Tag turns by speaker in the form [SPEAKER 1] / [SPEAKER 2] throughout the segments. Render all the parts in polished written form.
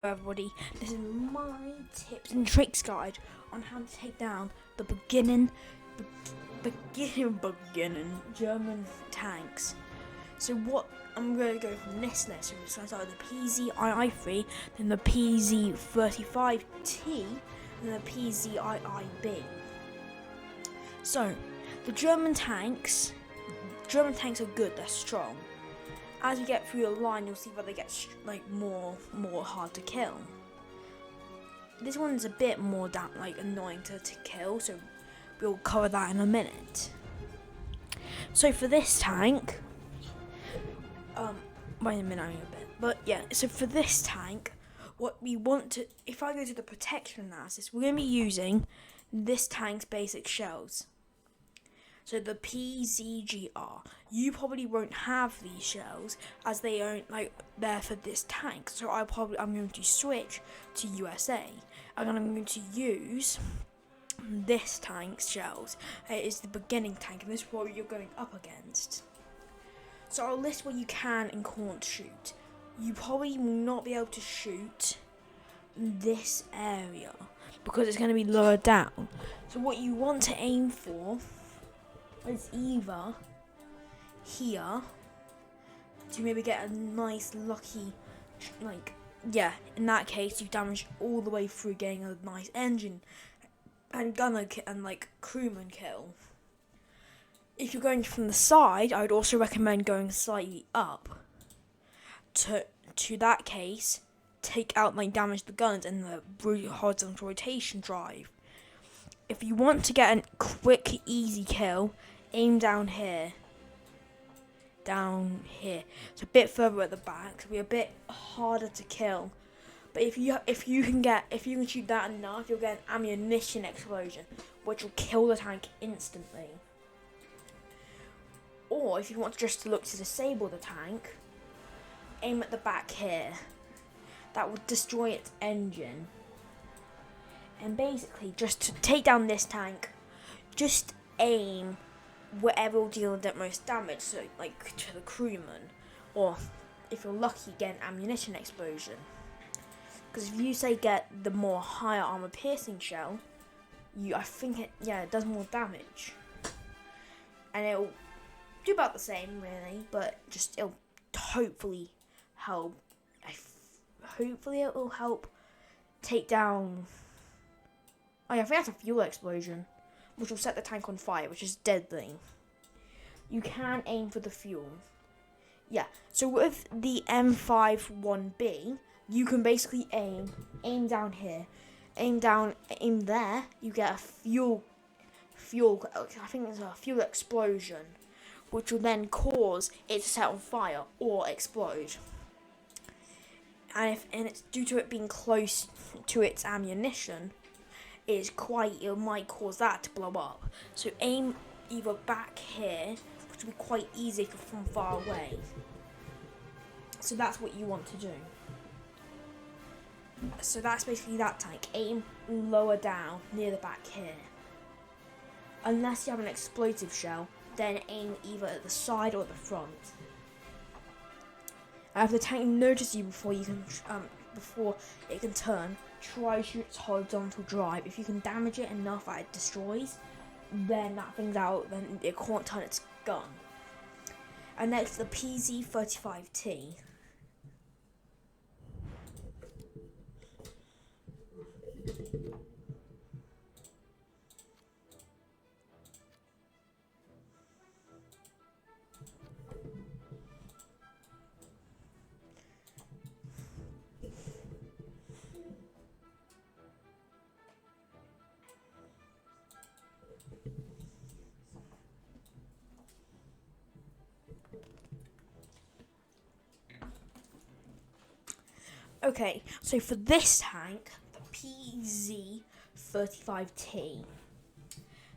[SPEAKER 1] Everybody, this is my tips and tricks guide on how to take down the beginning German tanks. So what I'm going to go from this list, so I start with the PZII3, then the PZ35T, and the PZIIB. So the German tanks are good, they're strong. As you get through your line, you'll see where they get more hard to kill. This one's a bit more annoying to kill, so we'll cover that in a minute. So for this tank, wait a minute, so for this tank, what we want to, if I go to the protection analysis, we're going to be using this tank's basic shells. So the PZGR, you probably won't have these shells as they aren't there for this tank. So I'm going to switch to USA, and I'm going to use this tank's shells. It is the beginning tank, and this is what you're going up against. So I'll list what you can and can't shoot. You probably will not be able to shoot this area because it's going to be lower down. So what you want to aim for is either here to maybe get a nice lucky, in that case you've damaged all the way through getting a nice engine and gunner and crewman kill. If you're going from the side, I would also recommend going slightly up to that case take out damage the guns and the horizontal rotation drive. If you want to get a quick, easy kill, aim down here. It's a bit further at the back, so it'll be a bit harder to kill. But if you can shoot that enough, you'll get an ammunition explosion, which will kill the tank instantly. Or if you want just to look to disable the tank, aim at the back here. That will destroy its engine. And basically, just to take down this tank, just aim wherever will deal the most damage, so to the crewman, or if you're lucky, get an ammunition explosion. Because if you get the more higher armor piercing shell, it does more damage, and it'll do about the same really, but just it'll hopefully help. Hopefully it will help take down. Oh yeah, I think that's a fuel explosion, which will set the tank on fire, which is deadly. You can aim for the fuel. Yeah, so with the M51B, you can basically aim down here, aim there, you get a fuel, I think it's a fuel explosion, which will then cause it to set on fire or explode. And it's due to it being close to its ammunition, it might cause that to blow up. So aim either back here, which will be quite easy if you're from far away. So that's what you want to do. So that's basically that tank. Aim lower down near the back here. Unless you have an explosive shell, then aim either at the side or the front. And if the tank notices you before it can turn, try to shoot its horizontal drive. If you can damage it enough that it destroys, then that thing's out, then it can't turn its gun. And next, the PZ35T. Okay, so for this tank, the PZ35T,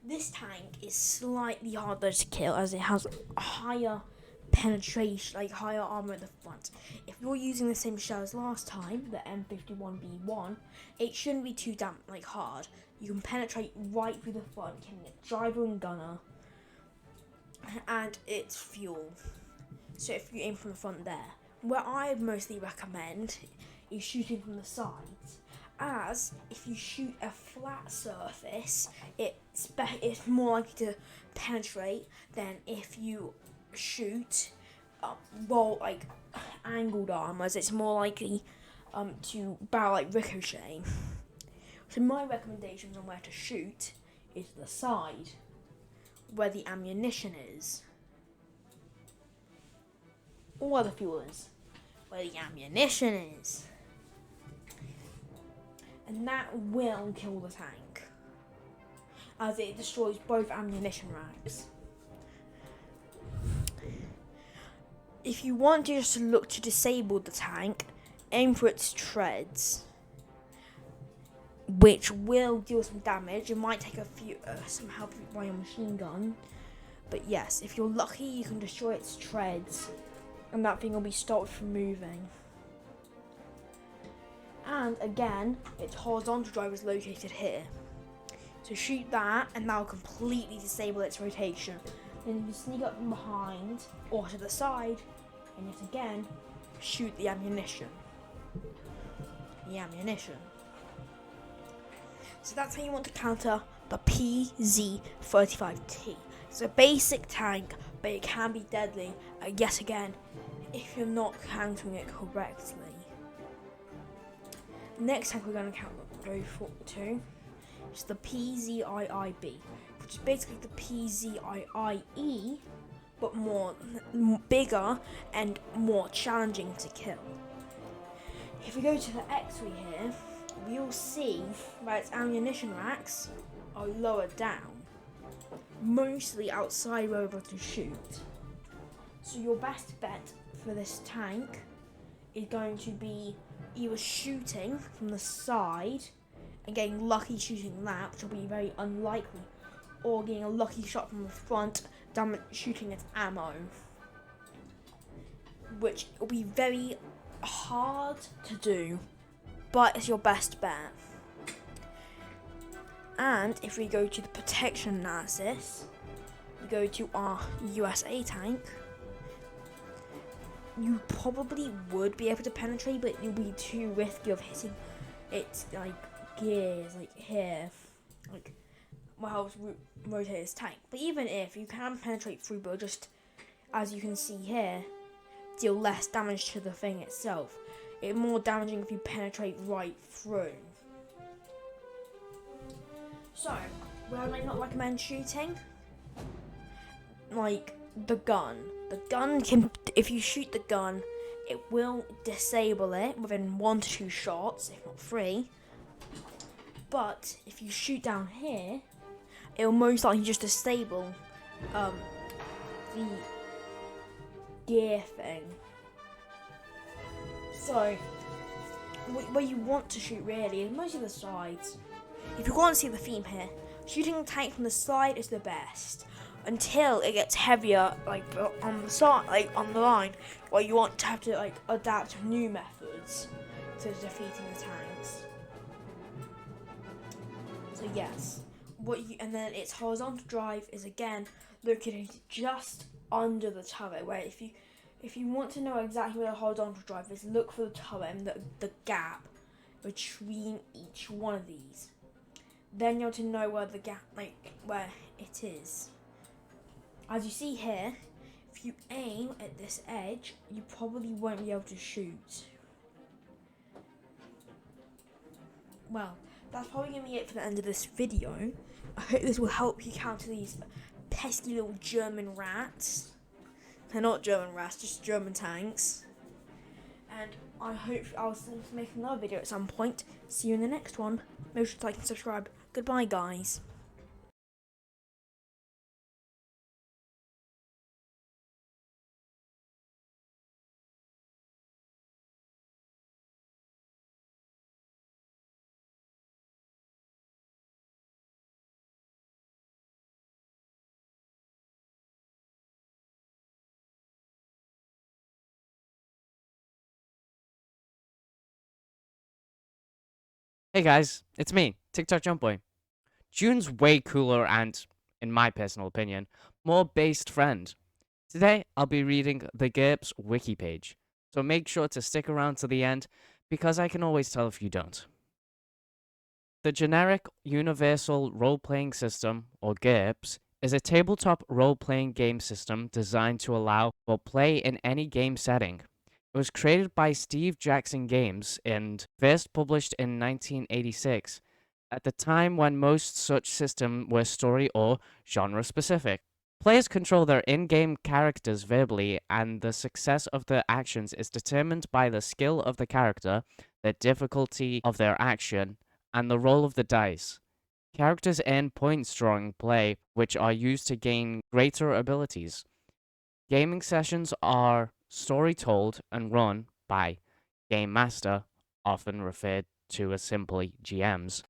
[SPEAKER 1] this tank is slightly harder to kill as it has higher penetration, higher armor at the front. If you're using the same shell as last time, the M51B1, it shouldn't be too hard. You can penetrate right through the front, killing a driver and gunner, and its fuel. So if you aim from the front there, where I mostly recommend is shooting from the sides. As if you shoot a flat surface, it's more likely to penetrate than if you shoot angled armors. It's more likely to barrel like ricochet. So my recommendations on where to shoot is the side, where the ammunition is, or where the fuel is, where the ammunition is. And that will kill the tank, as it destroys both ammunition racks. If you want to just look to disable the tank, aim for its treads, which will deal some damage. It might take some help by your machine gun, but yes, if you're lucky, you can destroy its treads, and that thing will be stopped from moving. And again, its horizontal drive is located here. So shoot that, and that will completely disable its rotation. Then you can sneak up from behind or to the side, and yet again, shoot the ammunition. So that's how you want to counter the PZ-35T. It's a basic tank, but it can be deadly, yet again, if you're not countering it correctly. Next tank we're going to go to is the PZIIB, which is basically the PZIIE, but bigger and more challenging to kill. If we go to the X-ray here, we'll see that its ammunition racks are lower down, mostly outside where we're able to shoot. So your best bet for this tank is going to be either shooting from the side and getting lucky shooting that, which will be very unlikely, or getting a lucky shot from the front, shooting its ammo, which will be very hard to do, but it's your best bet. And if we go to the protection analysis, we go to our USA tank, you probably would be able to penetrate, but you'll be too risky of hitting its gears here, what helps rotate its tank. But even if you can penetrate through, but just as you can see here, deal less damage to the thing itself. It's more damaging if you penetrate right through. So, where would I not recommend shooting? The gun. The gun can, if you shoot the gun, it will disable it within 1 to 2 shots, if not 3. But if you shoot down here, it will most likely just disable the gear thing. So, where you want to shoot really is mostly the sides. If you want to see the theme here, shooting the tank from the side is the best, until it gets heavier, on the side, on the line, where you want to have to adapt new methods to defeating the tanks. So yes, and then its horizontal drive is again located just under the turret. Where if you want to know exactly where the horizontal drive is, look for the turret and the gap between each one of these. Then you're to know where the gap, where it is. As you see here, if you aim at this edge, you probably won't be able to shoot. Well, that's probably going to be it for the end of this video. I hope this will help you counter these pesky little German rats. They're not German rats, just German tanks. And I hope I'll make another video at some point. See you in the next one. Make sure to like and subscribe. Goodbye, guys.
[SPEAKER 2] Hey guys, it's me, TikTok Jump Boy. June's way cooler and, in my personal opinion, more based friend. Today, I'll be reading the GURPS wiki page, so make sure to stick around to the end because I can always tell if you don't. The generic Universal Role-Playing System, or GURPS, is a tabletop role-playing game system designed to allow for play in any game setting. It was created by Steve Jackson Games and first published in 1986, at the time when most such systems were story or genre specific. Players control their in-game characters verbally, and the success of their actions is determined by the skill of the character, the difficulty of their action, and the roll of the dice. Characters earn points during play, which are used to gain greater abilities. Gaming sessions are story told and run by Game Master, often referred to as simply GMs.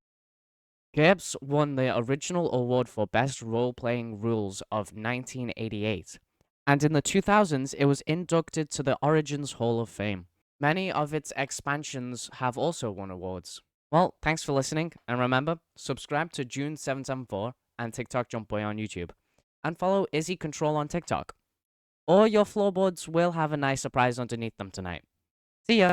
[SPEAKER 2] GURPS won the original award for Best Role-Playing Rules of 1988, and in the 2000s it was inducted to the Origins Hall of Fame. Many of its expansions have also won awards. Well, thanks for listening, and remember, subscribe to June774 and TikTok Jump Boy on YouTube, and follow Izzy Control on TikTok. Or your floorboards will have a nice surprise underneath them tonight. See ya!